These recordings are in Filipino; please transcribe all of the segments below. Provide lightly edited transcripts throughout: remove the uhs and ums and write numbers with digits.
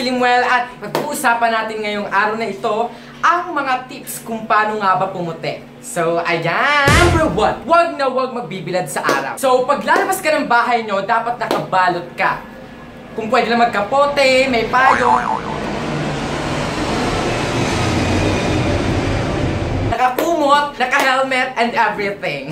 Limuel at pag-uusapan natin ngayong araw na ito ang mga tips kung paano nga ba pumuti. So, ayan! Number 1, huwag na huwag magbibilad sa araw. So, pag lalabas ka ng bahay nyo, dapat nakabalot ka. Kung pwede lang magkapote, may payong, nakakumot, naka-helmet, and everything.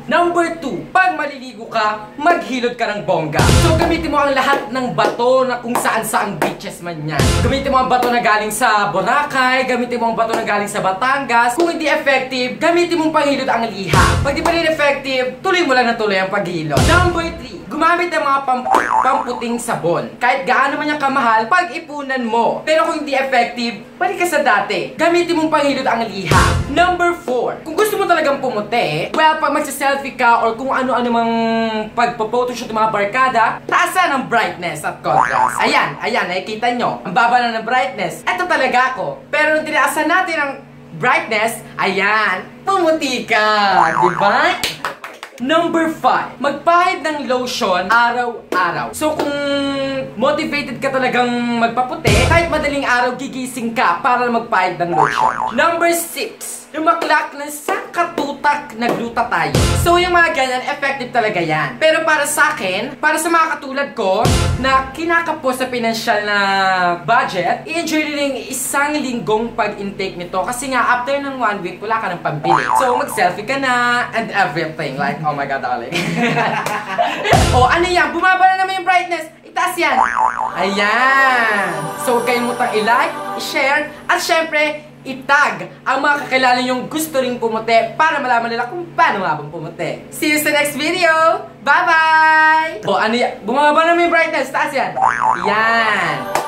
Number 2, pag maliligo ka, maghilod ka ng bongga. So, gamitin mo ang lahat ng bato na kung saan-saang beaches man yan. Gamitin mo ang bato na galing sa Boracay, gamitin mo ang bato na galing sa Batangas. Kung hindi effective, gamitin mong panghilod ang liha. Pag di pa rin effective, tuloy mo lang na tuloy ang paghilod. Number 3, gumamit ng mga pamputing sabon. Kahit gaano man yung kamahal, pag-ipunan mo. Pero kung hindi effective, balik ka sa dati. Gamitin mong panghilod ang liha. Number 4, kung gusto mo talagang pumuti, well, pag magsa-selfie ka or kung ano-ano mang pagpo-photoshoot ng mga barkada, taasan ang brightness at contrast. Ayan, nakikita nyo. Ang baba na ng brightness. Ito talaga ako. Pero nung tinaasan natin ang brightness, ayan, pumuti ka. Diba? Number 5, magpahid ng lotion araw-araw. So kung motivated ka talagang magpaputi, kahit madaling araw gigising ka para magpahid ng lotion. Number 6, lumaklak ng sangkatutak na glutathione. So yung mga ganyan, effective talaga yan. Pero para sa akin, para sa mga katulad ko na kinakapos sa financial na budget, i-enjoy rin isang linggong pag-intake nito kasi nga after ng 1 week, wala ka ng pambili. So mag-selfie ka na and everything. Like, oh my God, darling. O ano yan? Bumaba na naman yung brightness. Itaas yan. Ayan. So huwag kayong mutang i-like, i-share, at syempre, itag ang mga kakilala nyong gusto ring pumuti para malaman nila kung paano nga bang pumuti. See you sa next video! Bye-bye! O ano yan? Bumaba na naman yung brightness. Taas yan. Yan.